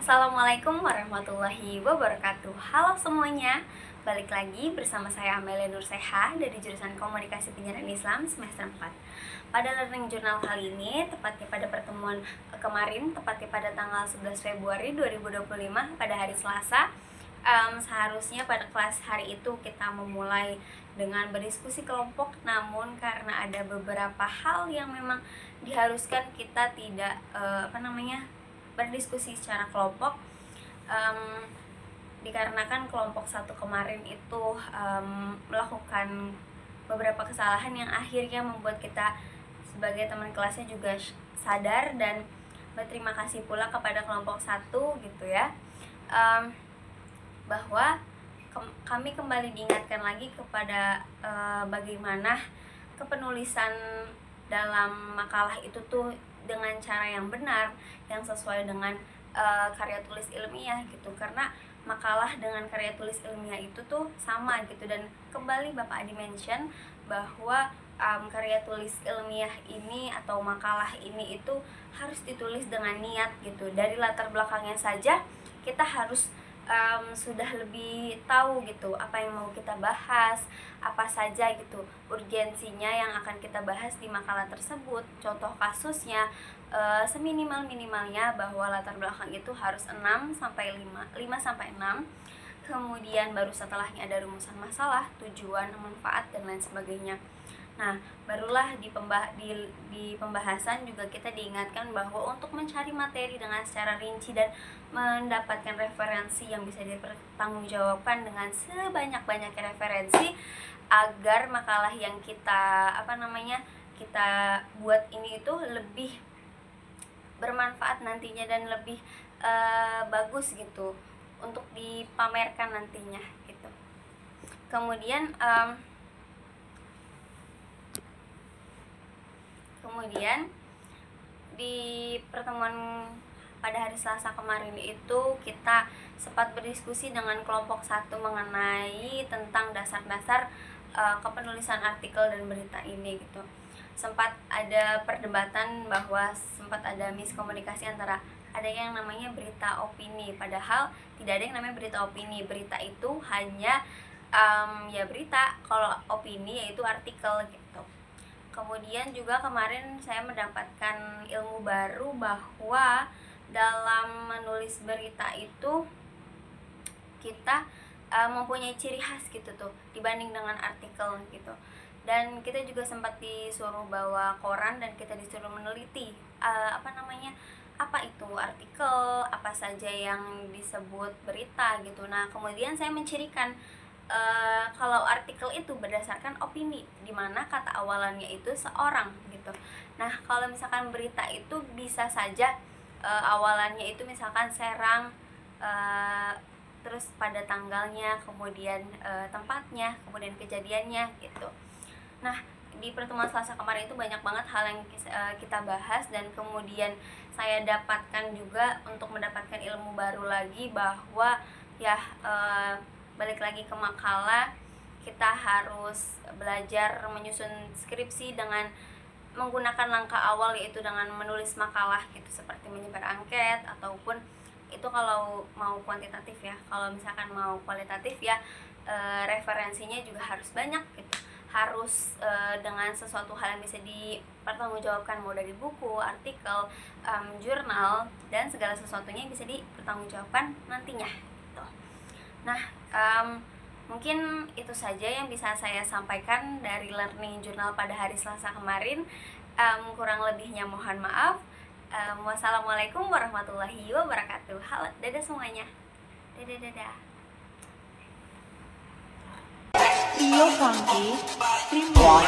Assalamualaikum warahmatullahi wabarakatuh. Halo semuanya, balik lagi bersama saya Amelia Nurseha dari jurusan Komunikasi Penyiaran Islam semester 4. Pada learning journal kali ini, tepatnya pada pertemuan kemarin, tepatnya pada tanggal 11 Februari 2025 pada hari Selasa, seharusnya pada kelas hari itu kita memulai dengan berdiskusi kelompok, namun karena ada beberapa hal yang memang diharuskan kita tidak berdiskusi secara kelompok, dikarenakan kelompok satu kemarin itu melakukan beberapa kesalahan yang akhirnya membuat kita sebagai teman kelasnya juga sadar dan berterima kasih pula kepada kelompok satu gitu ya, bahwa kami kembali diingatkan lagi kepada bagaimana kepenulisan dalam makalah itu tuh dengan cara yang benar, yang sesuai dengan karya tulis ilmiah gitu. Karena makalah dengan karya tulis ilmiah itu tuh sama gitu, dan kembali Bapak Adi mention bahwa karya tulis ilmiah ini atau makalah ini itu harus ditulis dengan niat gitu. Dari latar belakangnya saja kita harus sudah lebih tahu gitu apa yang mau kita bahas, apa saja gitu urgensinya yang akan kita bahas di makalah tersebut. Contoh kasusnya seminimal-minimalnya bahwa latar belakang itu harus 5 sampai 6. Kemudian baru setelahnya ada rumusan masalah, tujuan, manfaat, dan lain sebagainya. Nah, barulah di pembahasan juga kita diingatkan bahwa untuk mencari materi dengan secara rinci dan mendapatkan referensi yang bisa dipertanggungjawabkan dengan sebanyak-banyaknya referensi, agar makalah yang kita kita buat ini itu lebih bermanfaat nantinya dan lebih bagus gitu untuk dipamerkan nantinya gitu. Kemudian di pertemuan pada hari Selasa kemarin itu kita sempat berdiskusi dengan kelompok 1 mengenai tentang dasar-dasar kepenulisan artikel dan berita ini gitu. Sempat ada perdebatan bahwa sempat ada miskomunikasi antara ada yang namanya berita opini, padahal tidak ada yang namanya berita opini. Berita itu hanya ya berita, kalau opini yaitu artikel gitu. Kemudian juga kemarin saya mendapatkan ilmu baru bahwa dalam menulis berita itu kita mempunyai ciri khas gitu tuh dibanding dengan artikel gitu. Dan kita juga sempat disuruh bawa koran dan kita disuruh meneliti apa itu artikel, apa saja yang disebut berita gitu. Nah, kemudian saya mencirikan kalau artikel itu berdasarkan opini, dimana kata awalannya itu seorang gitu. Nah, kalau misalkan berita itu bisa saja awalannya itu misalkan Serang, terus pada tanggalnya, kemudian tempatnya, kemudian kejadiannya gitu. Nah, di pertemuan Selasa kemarin itu banyak banget hal yang kita bahas, dan kemudian saya dapatkan juga untuk mendapatkan ilmu baru lagi bahwa ya balik lagi ke makalah, kita harus belajar menyusun skripsi dengan menggunakan langkah awal, yaitu dengan menulis makalah gitu, seperti menyebar angket ataupun itu kalau mau kuantitatif ya. Kalau misalkan mau kualitatif ya referensinya juga harus banyak gitu, harus dengan sesuatu hal yang bisa dipertanggungjawabkan, mau dari buku, artikel, jurnal, dan segala sesuatunya yang bisa dipertanggungjawabkan nantinya gitu. Nah, mungkin itu saja yang bisa saya sampaikan dari learning journal pada hari Selasa kemarin. Kurang lebihnya mohon maaf. Wassalamualaikum warahmatullahi wabarakatuh. Halo, dadah semuanya. Dadah. Rio Funky, Primo.